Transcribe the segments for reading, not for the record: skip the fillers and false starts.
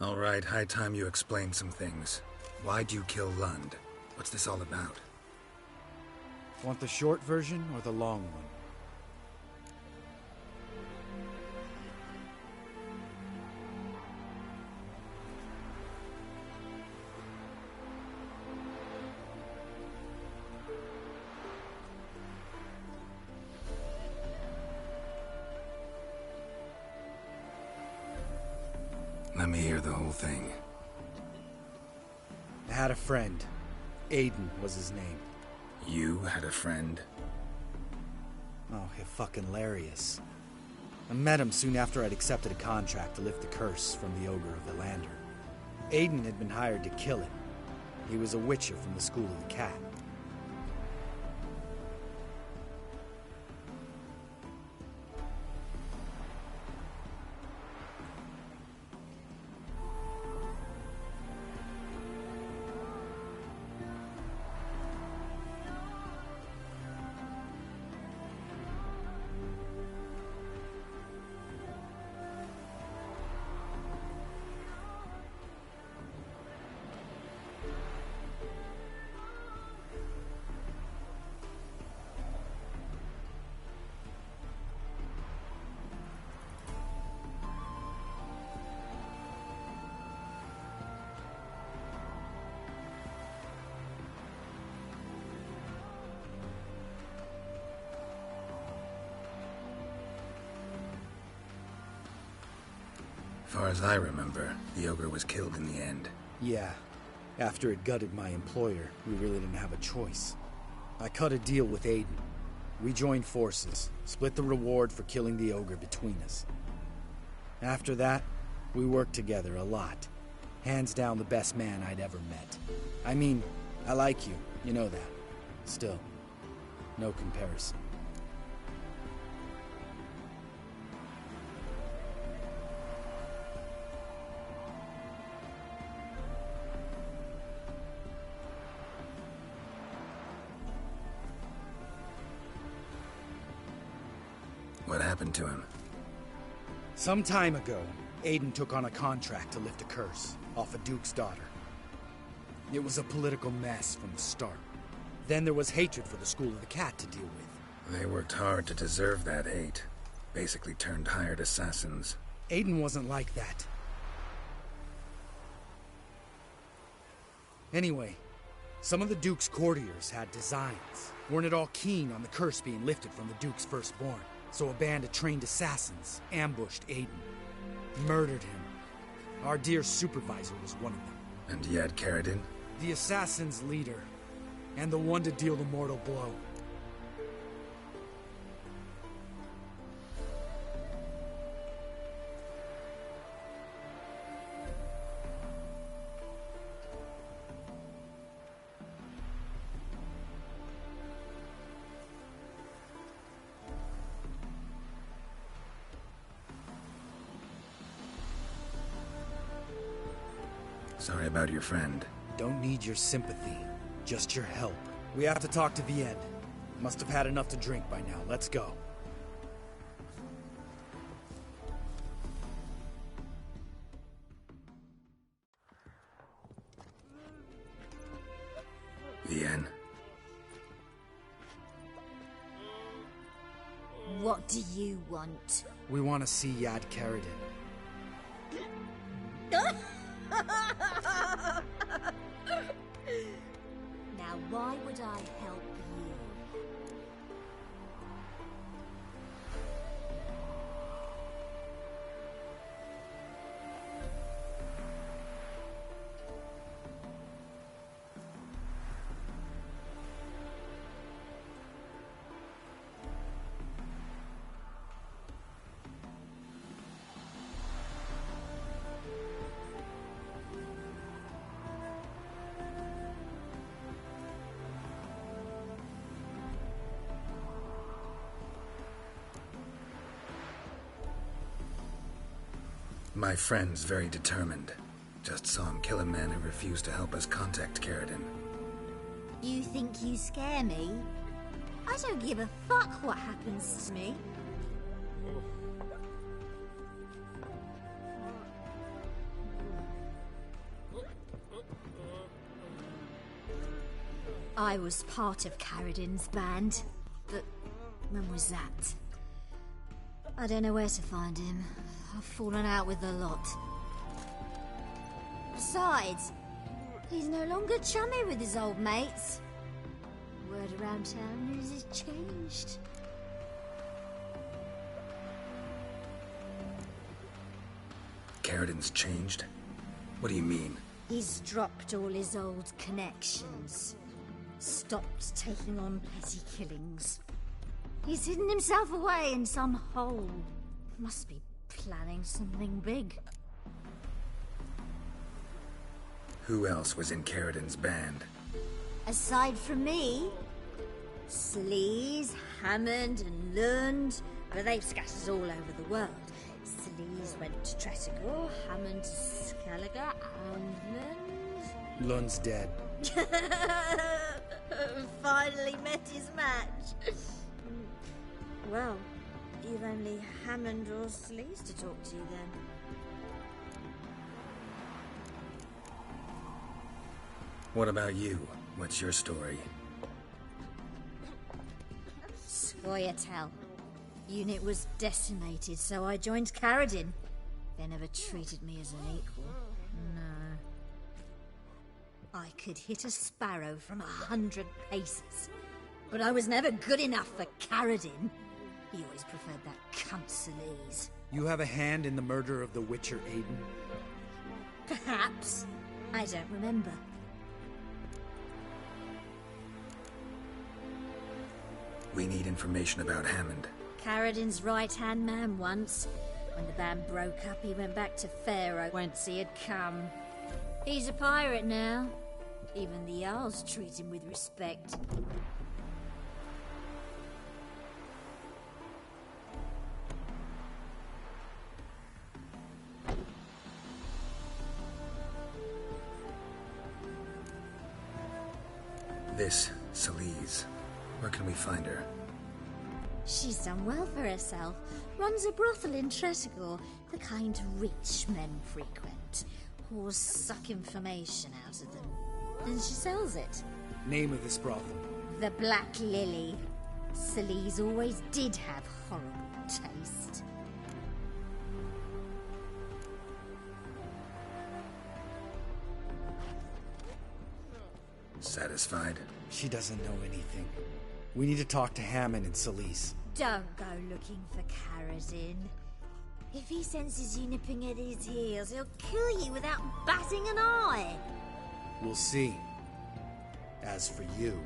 All right, high time you explained some things. Why'd you kill Lund? What's this all about? Want the short version or the long one? Let me hear the whole thing. I had a friend. Aiden was his name. You had a friend? Oh, fucking hilarious. I met him soon after I'd accepted a contract to lift the curse from the Ogre of the Lander. Aiden had been hired to kill him. He was a witcher from the School of the Cat. As far as I remember, the ogre was killed in the end. Yeah. After it gutted my employer, we really didn't have a choice. I cut a deal with Aiden. We joined forces, split the reward for killing the ogre between us. After that, we worked together a lot. Hands down the best man I'd ever met. I mean, I like you, you know that. Still, no comparison. What happened to him? Some time ago, Aiden took on a contract to lift a curse off a duke's daughter. It was a political mess from the start. Then there was hatred for the School of the Cat to deal with. They worked hard to deserve that hate. Basically turned hired assassins. Aiden wasn't like that. Anyway, some of the Duke's courtiers had designs. Weren't at all keen on the curse being lifted from the Duke's firstborn. So a band of trained assassins ambushed Aiden. Murdered him. Our dear supervisor was one of them. And you had Carradine? The assassin's leader. And the one to deal the mortal blow. Sorry about your friend. Don't need your sympathy, just your help. We have to talk to Vienne. Must have had enough to drink by now. Let's go. Vienne. What do you want? We want to see Yad Carradine. Now, why would I help you? My friend's very determined. Just saw him kill a man who refused to help us contact Carradine. You think you scare me? I don't give a fuck what happens to me. I was part of Carradin's band, but when was that? I don't know where to find him. I've fallen out with the lot. Besides, he's no longer chummy with his old mates. Word around town is he's changed. Carradin's changed? What do you mean? He's dropped all his old connections. Stopped taking on petty killings. He's hidden himself away in some hole. Must be planning something big. Who else was in Carradin's band? Aside from me, Sleaze, Hammond and Lund, but they've scattered all over the world. Sleaze went to Tretigor, Hammond to Skellige, and Lund... Lund's dead. Finally met his match. Well, you've only Hammond or Sleaze to talk to then. What about you? What's your story? Scoia'tael. Unit was decimated, so I joined Carradin. They never treated me as an equal. No. I could hit a sparrow from 100 paces, but I was never good enough for Carradin. He always preferred that cunt Sleaze. You have a hand in the murder of the Witcher Aiden? Perhaps. I don't remember. We need information about Hammond. Carradin's right-hand man once. When the band broke up, he went back to Pharaoh, whence he had come. He's a pirate now. Even the Jarls treat him with respect. This Sleaze. Where can we find her? She's done well for herself. Runs a brothel in Tretigor, the kind rich men frequent. Whores suck information out of them. And she sells it. Name of this brothel? The Black Lily. Sleaze always did have horrible taste. Satisfied? She doesn't know anything. We need to talk to Hammond and Sleaze. Don't go looking for Carradin. If he senses you nipping at his heels, he'll kill you without batting an eye. We'll see. As for you...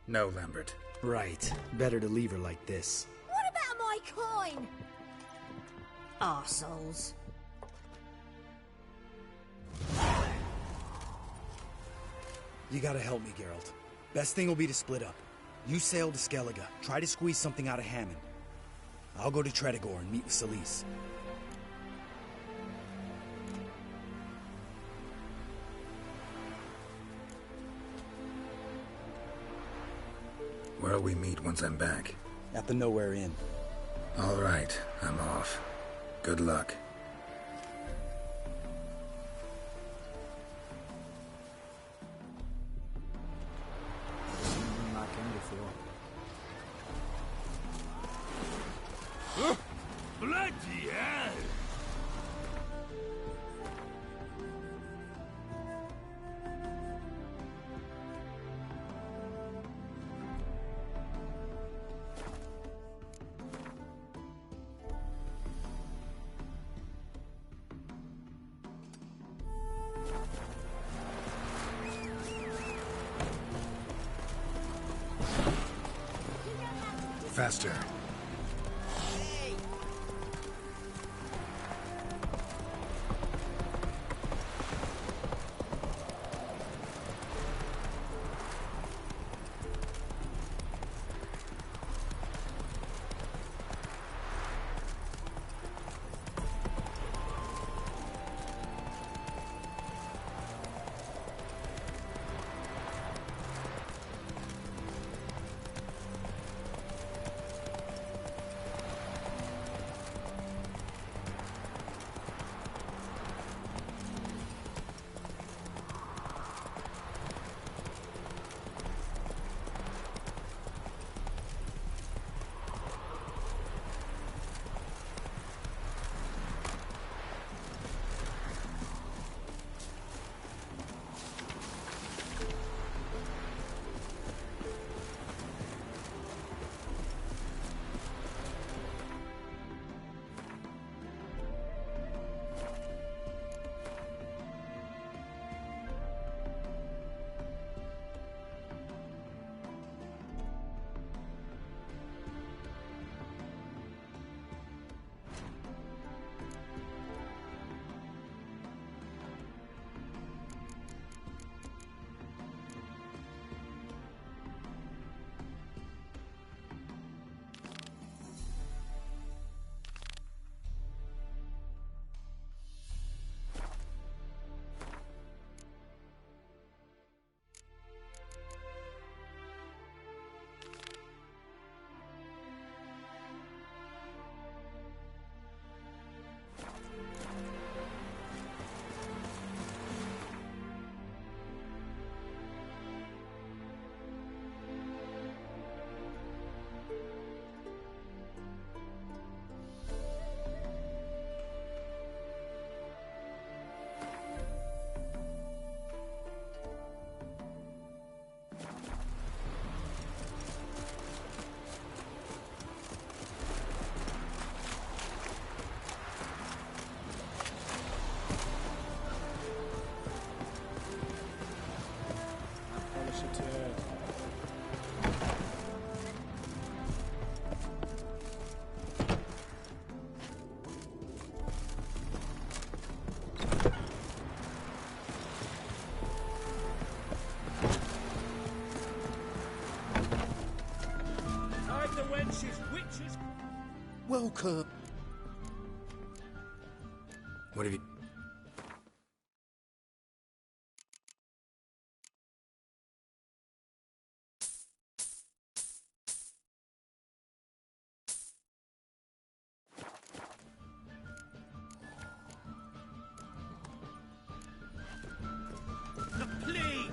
No, Lambert. Right. Better to leave her like this. What about my coin? Arseholes. You gotta help me, Geralt. Best thing will be to split up. You sail to Skellige. Try to squeeze something out of Hammond. I'll go to Tretigor and meet with Sleaze. Where'll we meet once I'm back? At the Nowhere Inn. All right, I'm off. Good luck. Bloody hell! Faster. Welcome. What have you... The plague!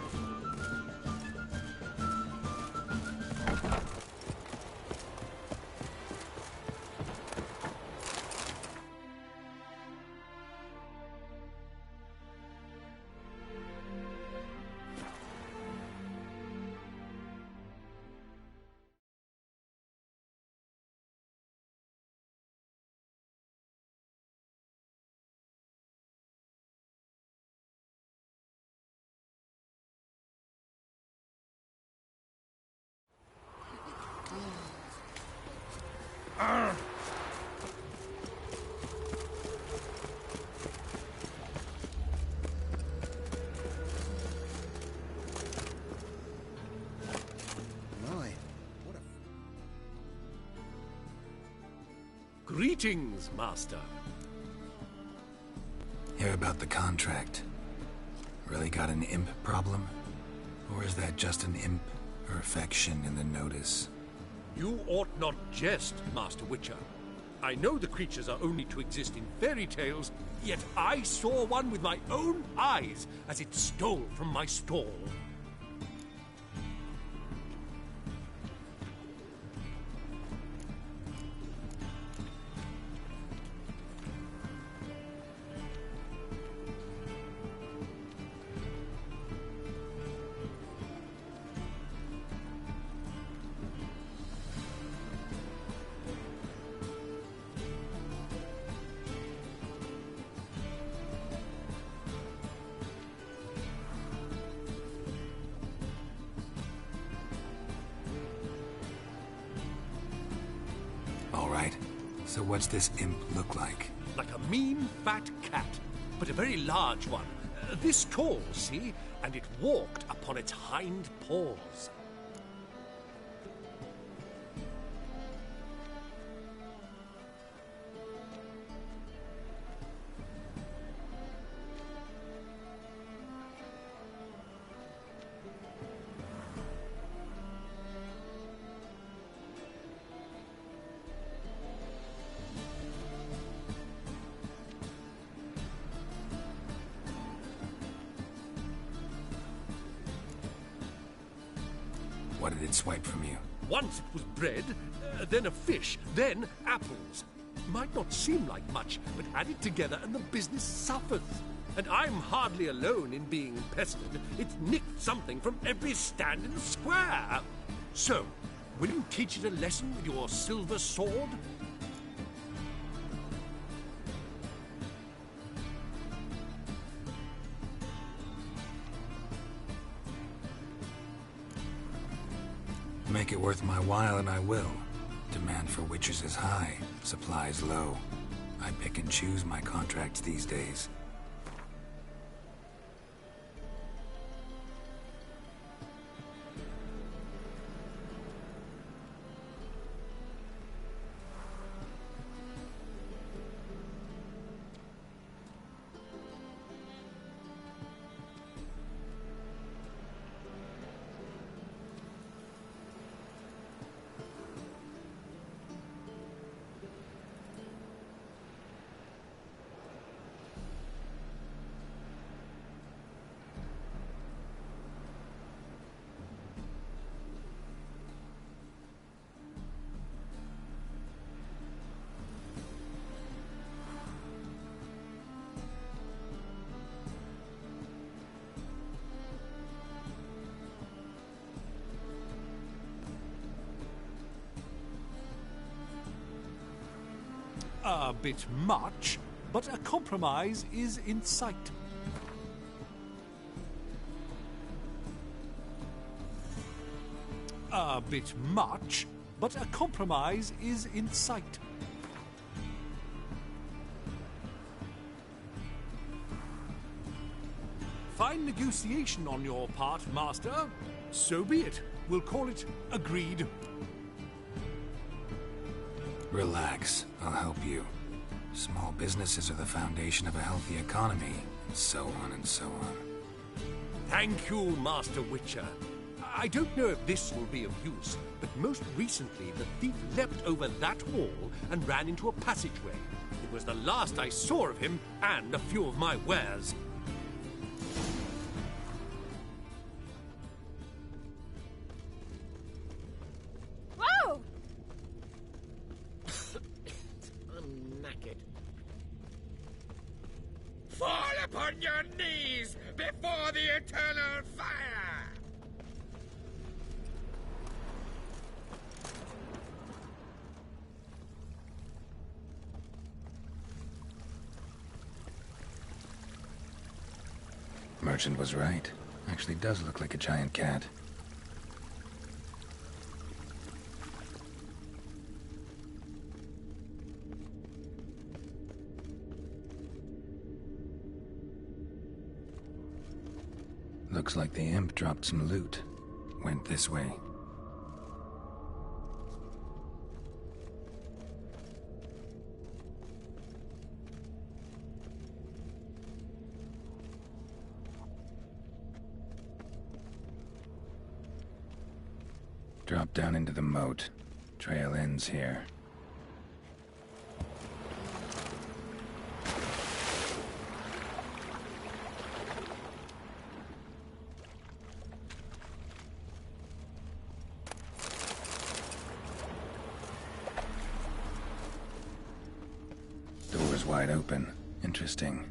Greetings, Master. Hear about the contract. Really got an imp problem? Or is that just an imp or affection in the notice? You ought not jest, Master Witcher. I know the creatures are only to exist in fairy tales, yet I saw one with my own eyes as it stole from my stall. All right. So what's this imp look like? Like a mean, fat cat, but a very large one. This tall, see? And it walked upon its hind paws. What did it swipe from you? Once it was bread, then a fish, then apples. Might not seem like much, but add it together and the business suffers. And I'm hardly alone in being pestered. It's nicked something from every stand in the square. So, will you teach it a lesson with your silver sword? Make it worth my while and I will. Demand for witches is high, supplies low. I pick and choose my contracts these days. A bit much, but a compromise is in sight. A bit much, but a compromise is in sight. Fine negotiation on your part, Master. So be it. We'll call it agreed. Relax, I'll help you. Small businesses are the foundation of a healthy economy, and so on and so on. Thank you, Master Witcher. I don't know if this will be of use, but most recently the thief leapt over that wall and ran into a passageway. It was the last I saw of him and a few of my wares. Whoa! I'm knackered. Fall upon your knees before the eternal fire! Merchant was right. Actually does look like a giant cat. Looks like the imp dropped some loot. Went this way. Drop down into the moat. Trail ends here. Door's wide open. Interesting.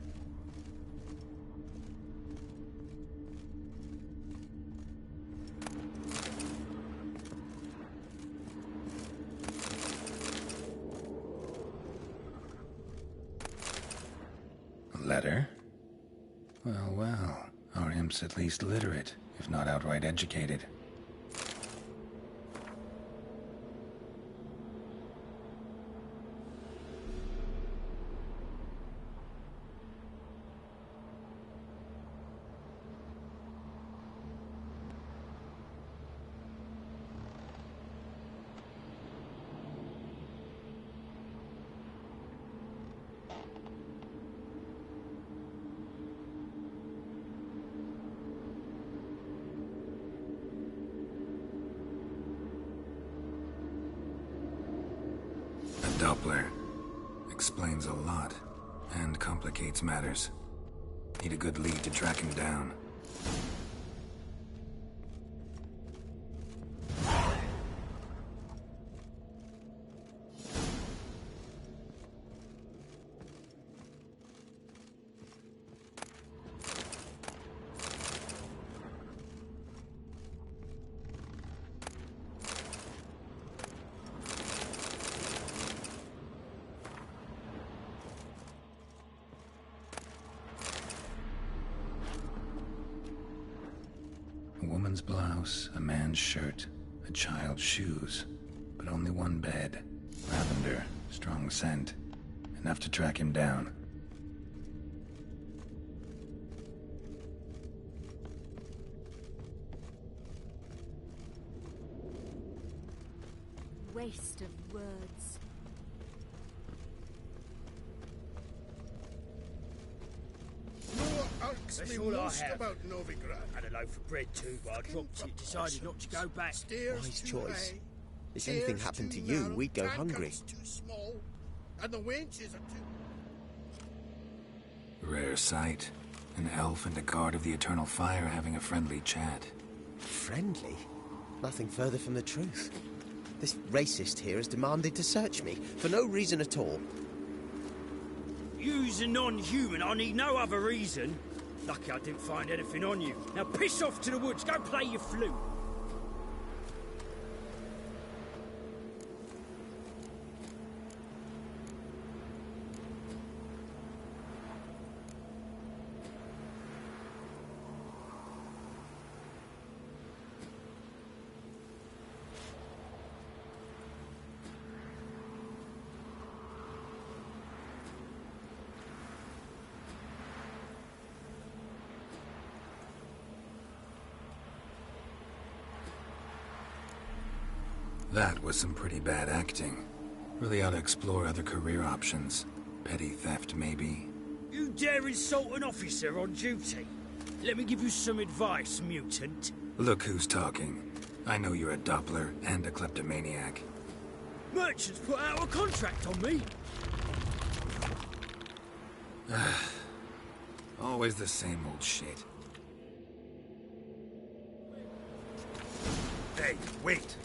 Letter? Well, well. Our imp's at least literate, if not outright educated. Doppler. Explains a lot, and complicates matters. Need a good lead to track him down. A woman's blouse, a man's shirt, a child's shoes, but only one bed. Lavender, strong scent, enough to track him down. Waste of words. That's me all I most have. about Novigrad. Had a loaf of bread too, but I dropped it. Decided not to go back. Stairs Wise too choice. high, If anything chairs happened to too you, narrow, we'd go hungry. handcuffs too small, and the wenches are too... Rare sight. An elf and a guard of the Eternal Fire having a friendly chat. Friendly? Nothing further from the truth. This racist here has demanded to search me, for no reason at all. You's a non-human. I need no other reason. Lucky I didn't find anything on you. Now piss off to the woods. Go play your flute. That was some pretty bad acting. Really ought to explore other career options. Petty theft, maybe. You dare insult an officer on duty? Let me give you some advice, mutant. Look who's talking. I know you're a Doppler and a kleptomaniac. Merchants put out a contract on me. Always the same old shit. Hey, wait!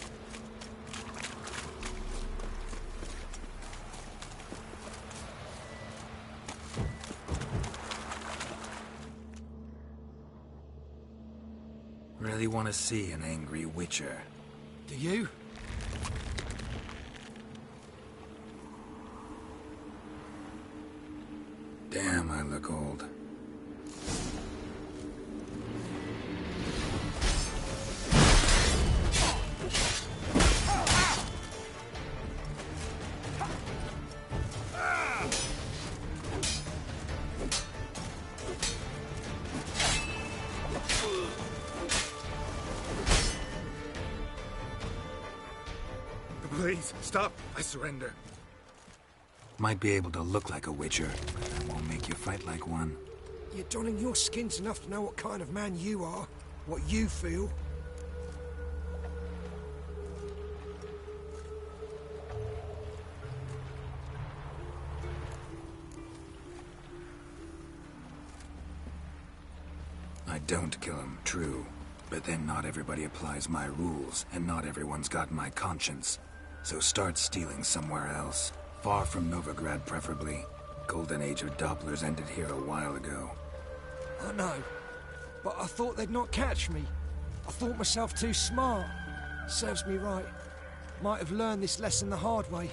Really want to see an angry Witcher. Do you? Damn, I look old. Please, stop. I surrender. Might be able to look like a Witcher, but that won't make you fight like one. You're donning your skin's enough to know what kind of man you are, what you feel. I don't kill him, true. But then not everybody applies my rules, and not everyone's got my conscience. So start stealing somewhere else. Far from Novigrad, preferably. Golden age of Dopplers ended here a while ago. I know, but I thought they'd not catch me. I thought myself too smart. Serves me right. Might have learned this lesson the hard way.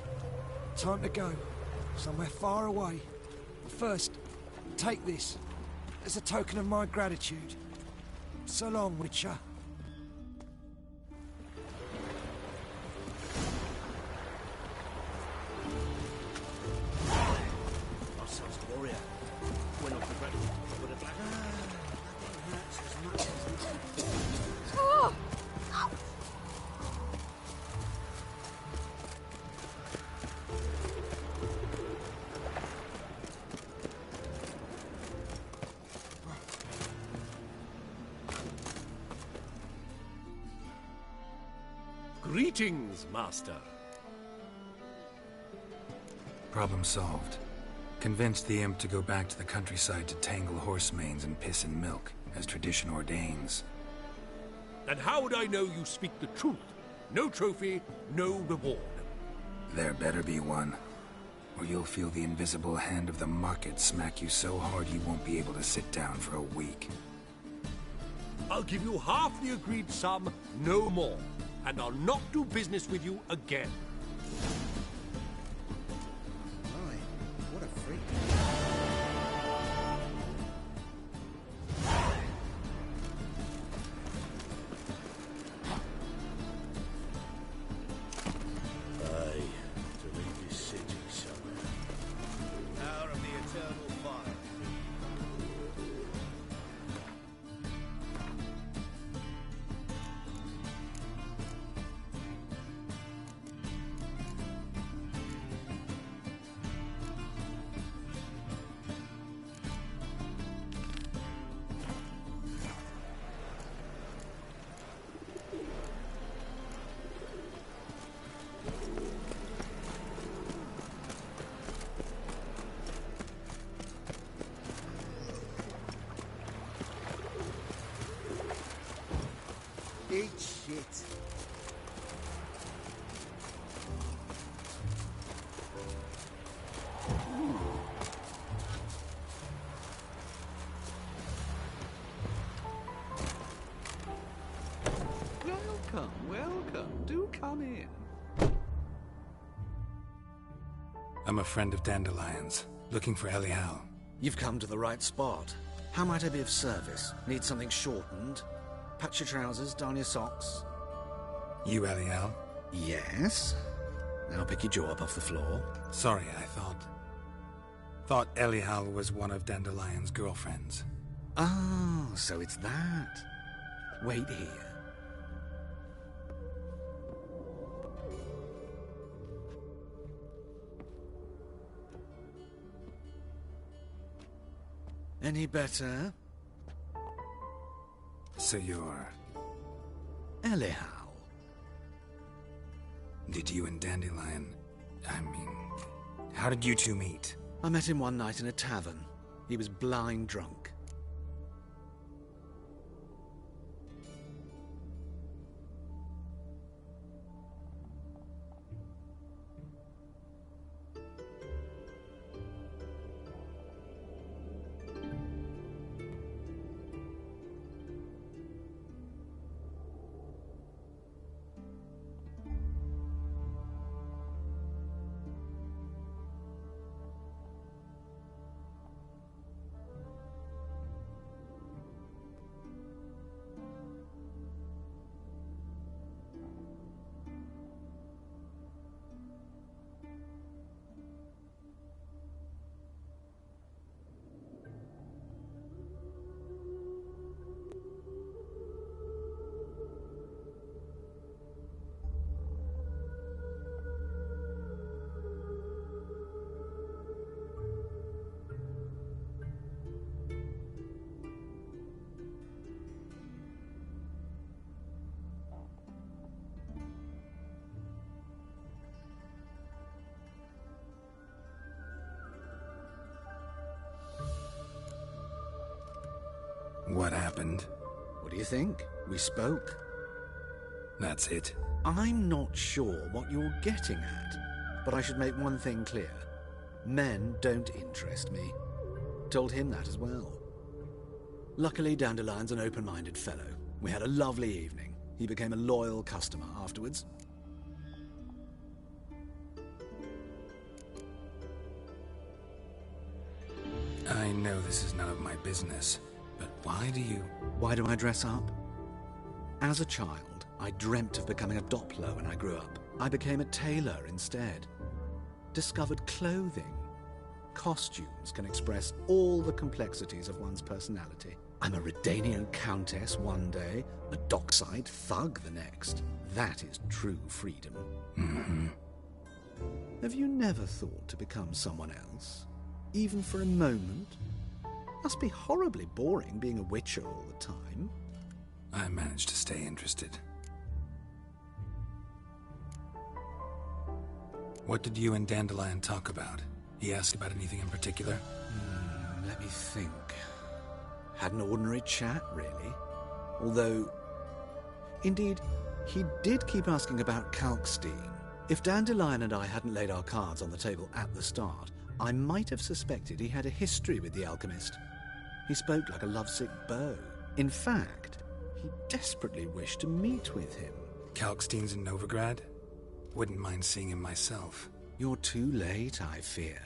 Time to go. Somewhere far away. But first, take this. As a token of my gratitude. So long, Witcher. Ourselves a warrior. We're not the red but a black. Nothing hurts as much as Greetings, Master. Problem solved. Convinced the imp to go back to the countryside to tangle horse manes and piss in milk, as tradition ordains. And how would I know you speak the truth? No trophy, no reward. There better be one, or you'll feel the invisible hand of the market smack you so hard you won't be able to sit down for a week. I'll give you half the agreed sum, no more. And I'll not do business with you again. My, what a freak. Aye, to leave this city somewhere. Out of the eternal fire. Eat shit. Welcome, welcome. Do come in. I'm a friend of Dandelion's, looking for Elial. You've come to the right spot. How might I be of service? Need something shortened? Patch your trousers, darn your socks. You Elial? Yes? Now pick your jaw up off the floor. Sorry, I thought Elial was one of Dandelion's girlfriends. Oh, so it's that. Wait here. Any better? So you're... Elial. Did you and Dandelion... how did you two meet? I met him one night in a tavern. He was blind drunk. What happened? What do you think? We spoke. That's it. I'm not sure what you're getting at, but I should make one thing clear. Men don't interest me. Told him that as well. Luckily, Dandelion's an open-minded fellow. We had a lovely evening. He became a loyal customer afterwards. I know this is none of my business, but why do you... Why do I dress up? As a child, I dreamt of becoming a Doppler when I grew up. I became a tailor instead. Discovered clothing. Costumes can express all the complexities of one's personality. I'm a Redanian countess one day, a dockside thug the next. That is true freedom. Mm-hmm. Have you never thought to become someone else? Even for a moment? Must be horribly boring being a witcher all the time. I managed to stay interested. What did you and Dandelion talk about? He asked about anything in particular? Let me think. Had an ordinary chat, really. Although, indeed, he did keep asking about Kalkstein. If Dandelion and I hadn't laid our cards on the table at the start, I might have suspected he had a history with the alchemist. He spoke like a lovesick beau. In fact, he desperately wished to meet with him. Kalkstein's in Novigrad? Wouldn't mind seeing him myself. You're too late, I fear.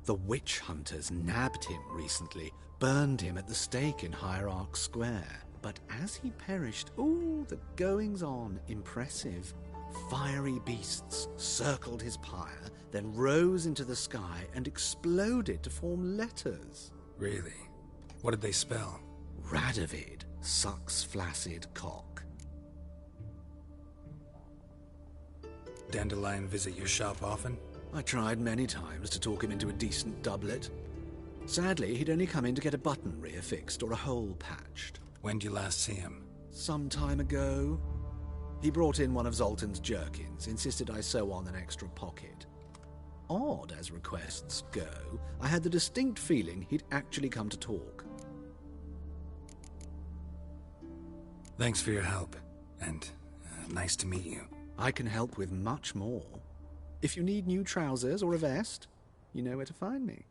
The witch hunters nabbed him recently, burned him at the stake in Hierarch Square. But as he perished, the goings-on impressive. Fiery beasts circled his pyre, then rose into the sky and exploded to form letters. Really? What did they spell? Radovid sucks flaccid cock. Dandelion visit your shop often? I tried many times to talk him into a decent doublet. Sadly, he'd only come in to get a button reaffixed or a hole patched. When'd you last see him? Some time ago. He brought in one of Zoltan's jerkins, insisted I sew on an extra pocket. Odd as requests go, I had the distinct feeling he'd actually come to talk. Thanks for your help, and nice to meet you. I can help with much more. If you need new trousers or a vest, you know where to find me.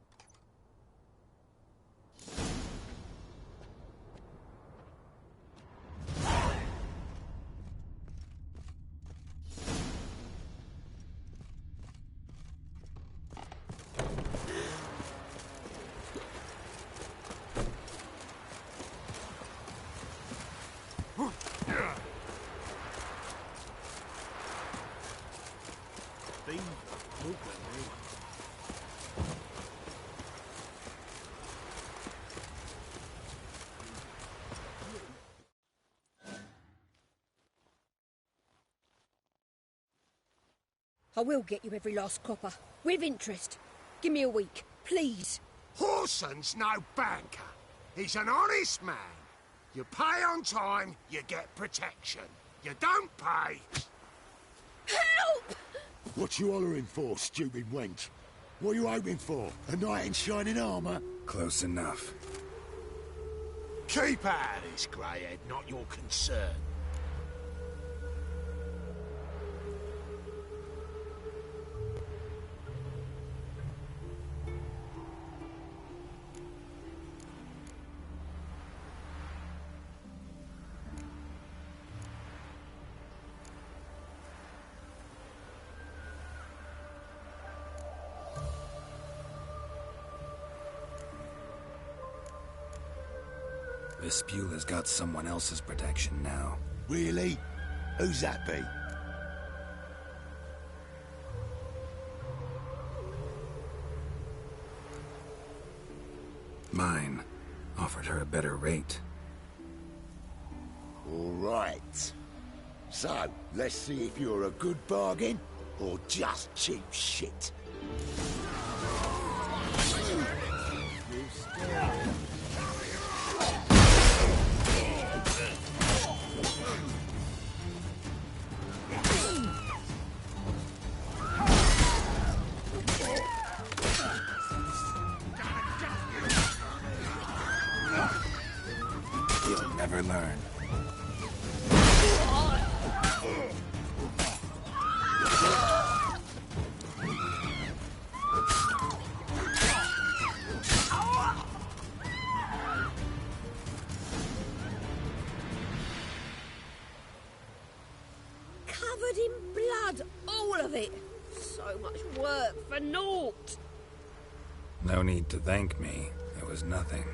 I will get you every last copper, with interest. Give me a week, please. Horson's no banker. He's an honest man. You pay on time, you get protection. You don't pay... Help! What you hollering for, stupid wench? What are you hoping for? A knight in shining armour? Close enough. Keep out of this, greyhead, not your concern. Vespula's got someone else's protection now. Really? Who's that be? Mine. Offered her a better rate. All right. So, let's see if you're a good bargain or just cheap shit. You'll never learn. Covered in blood, all of it. So much work for naught. No need to thank me. It was nothing.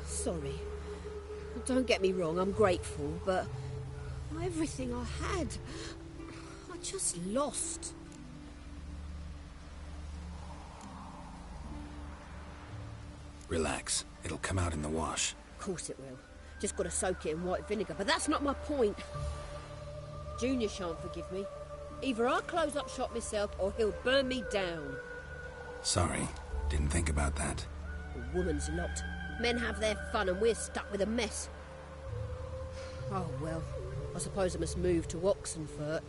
Sorry. Don't get me wrong, I'm grateful, but everything I had, I just lost. Relax. It'll come out in the wash. Of course it will. Just gotta soak it in white vinegar, but that's not my point. Junior shan't forgive me. Either I'll close up shop myself or he'll burn me down. Sorry. Didn't think about that. A woman's lot. Men have their fun and we're stuck with a mess. Oh well, I suppose I must move to Oxenfurt.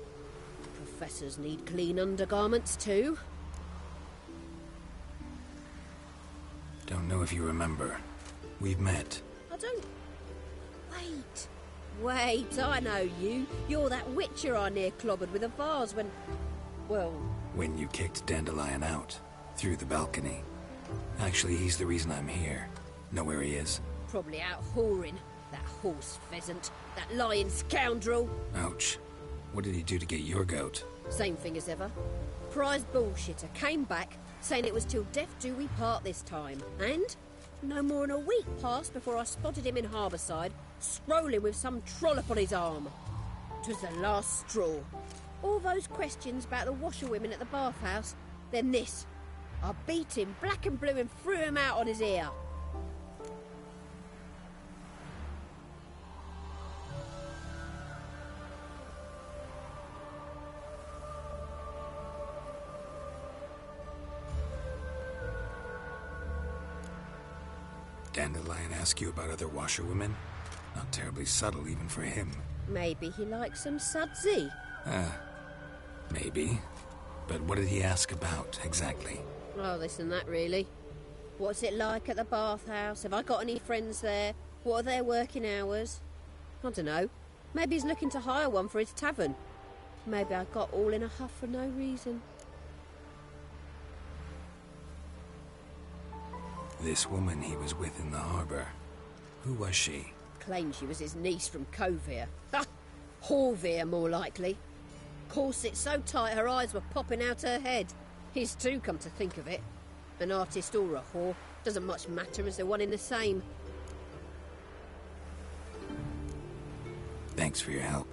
professors need clean undergarments too. Don't know if you remember. We've met. I don't... Wait, I know you. You're that witcher I near clobbered with a vase when... Well... When you kicked Dandelion out. Through the balcony. Actually, he's the reason I'm here. Know where he is? Probably out whoring. That horse pheasant. That lying scoundrel. Ouch. What did he do to get your goat? Same thing as ever. Prize bullshitter came back, saying it was till death do we part this time. And no more than a week passed before I spotted him in Harbourside, strolling with some trollop on his arm. 'Twas the last straw. All those questions about the washerwomen at the bathhouse, then this. I beat him black and blue and threw him out on his ear. Dandelion ask you about other washerwomen? Not terribly subtle even for him. Maybe he likes some sudsy. Maybe. But what did he ask about, exactly? Oh, this and that, really. What's it like at the bathhouse? Have I got any friends there? What are their working hours? I don't know. Maybe he's looking to hire one for his tavern. Maybe I got all in a huff for no reason. This woman he was with in the harbour. Who was she? Claimed she was his niece from Covere. Ha! Horvere, more likely. Corset so tight her eyes were popping out her head. His too, come to think of it. An artist or a whore. Doesn't much matter as they're one in the same. Thanks for your help.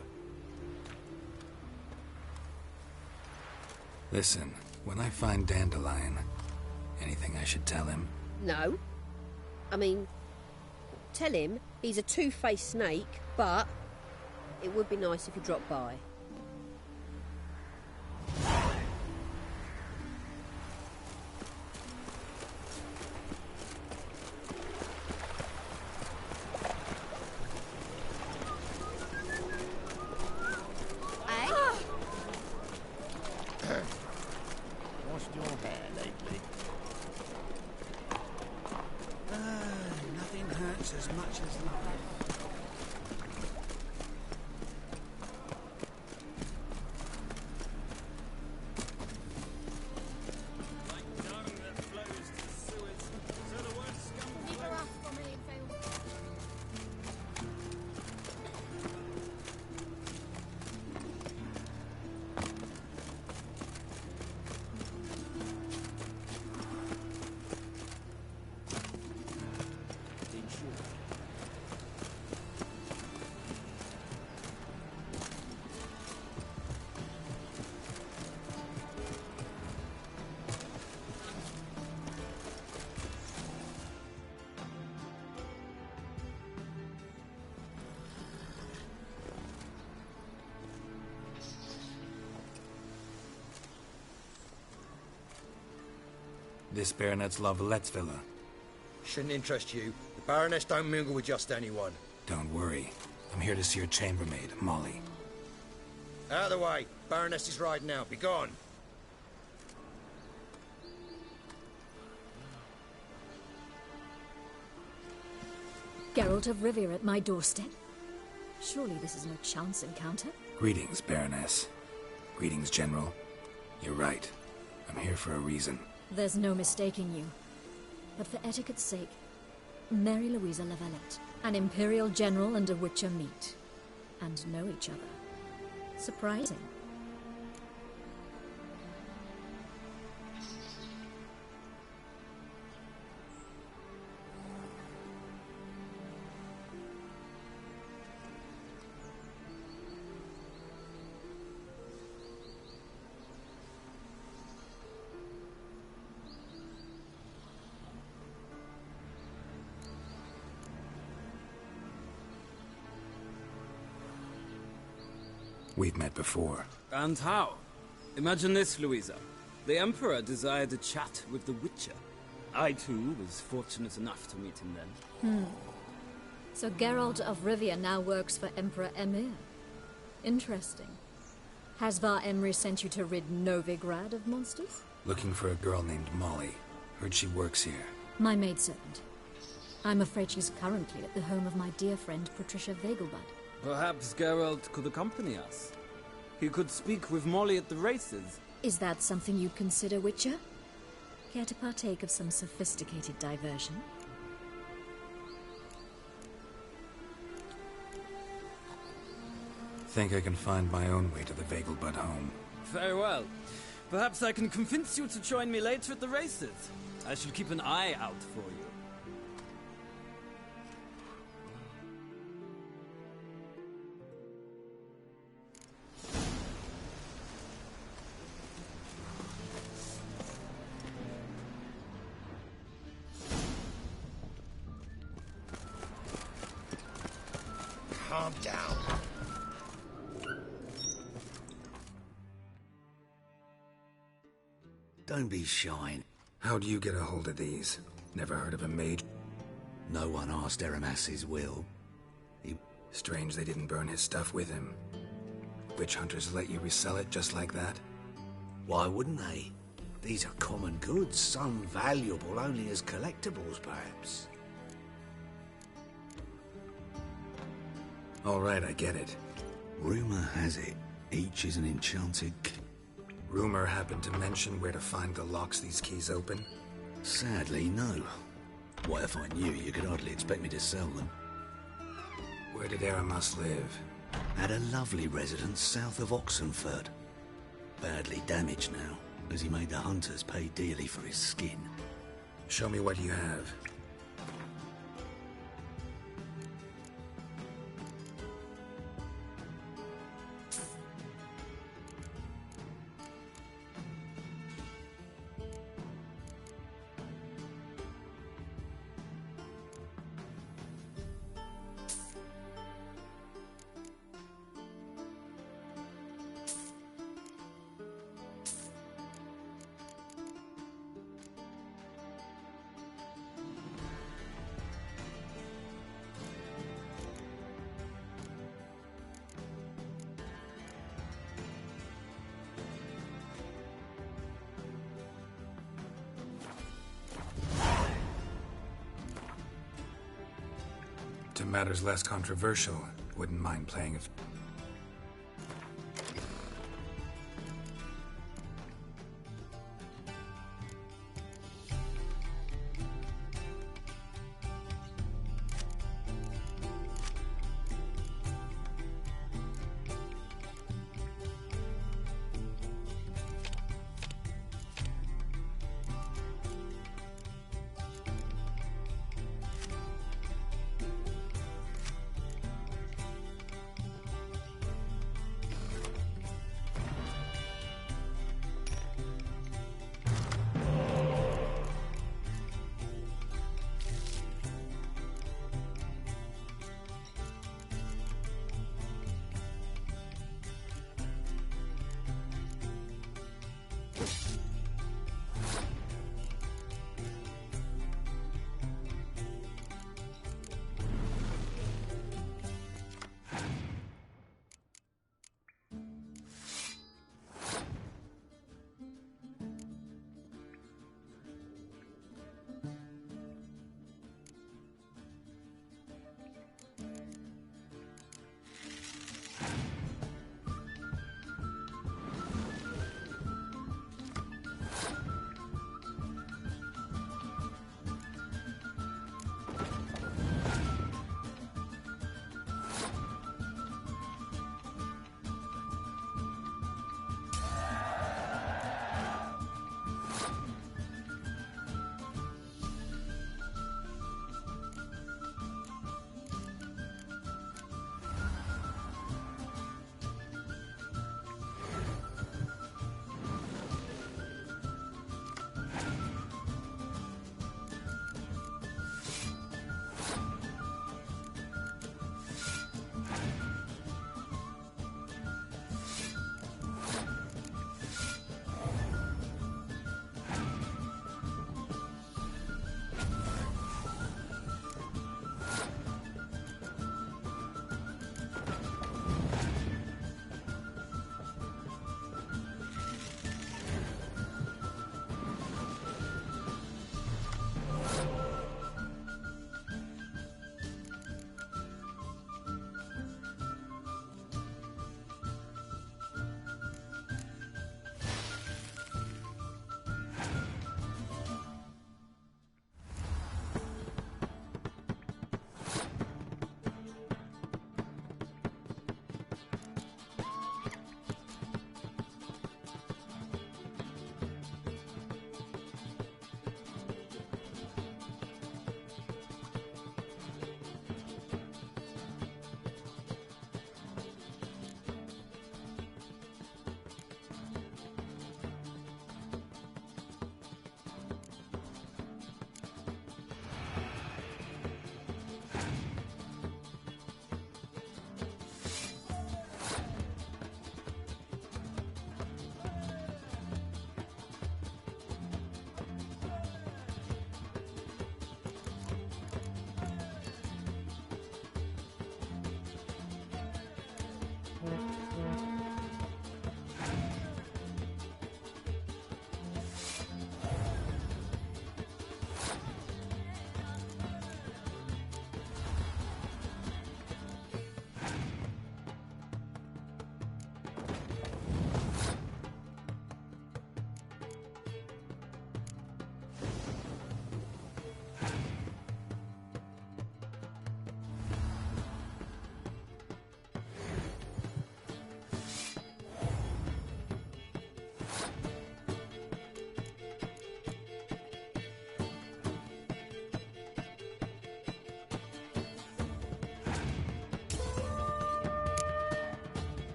Listen, when I find Dandelion, anything I should tell him? No. I mean, tell him he's a two-faced snake, but it would be nice if he dropped by. Washed your hair lately? Nothing hurts as much as love. This baronet's Lavallette's villa. Shouldn't interest you. The Baroness don't mingle with just anyone. Don't worry. I'm here to see your chambermaid, Molly. Out of the way. Baroness is riding out. Be gone. Geralt of Rivia at my doorstep? Surely this is no chance encounter? Greetings, Baroness. Greetings, General. You're right. I'm here for a reason. There's no mistaking you. But for etiquette's sake, Mary Louisa Lavalette, an Imperial General and a Witcher meet. And know each other. Surprising. We've met before. And how? Imagine this, Louisa. The Emperor desired a chat with the Witcher. I, too, was fortunate enough to meet him then. So Geralt of Rivia now works for Emperor Emir. Interesting. Has Var Emry sent you to rid Novigrad of monsters? Looking for a girl named Molly. Heard she works here. My maidservant. I'm afraid she's currently at the home of my dear friend Patricia Vegelbud. Perhaps Geralt could accompany us. He could speak with Molly at the races. Is that something you'd consider, Witcher? Care to partake of some sophisticated diversion? Think I can find my own way to the Vegelbud home. Very well. Perhaps I can convince you to join me later at the races. I shall keep an eye out for you. Calm down. Don't be shy. How do you get a hold of these? Never heard of a mage? No one asked Eramas's will. Strange they didn't burn his stuff with him. Witch hunters let you resell it just like that? Why wouldn't they? These are common goods, some valuable only as collectibles, perhaps. All right, I get it. Rumor has it, each is an enchanted Rumor happened to mention where to find the locks these keys open? Sadly, no. What if I knew, you could hardly expect me to sell them. Where did Eramas live? At a lovely residence south of Oxenford. Badly damaged now, as he made the hunters pay dearly for his skin. Show me what you have. To matters less controversial, wouldn't mind playing if...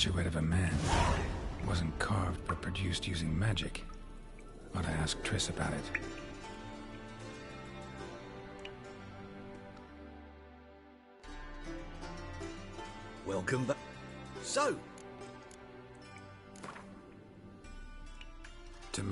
Statuette of a man. Wasn't carved, but produced using magic. Ought to ask Triss about it. Welcome back. So, To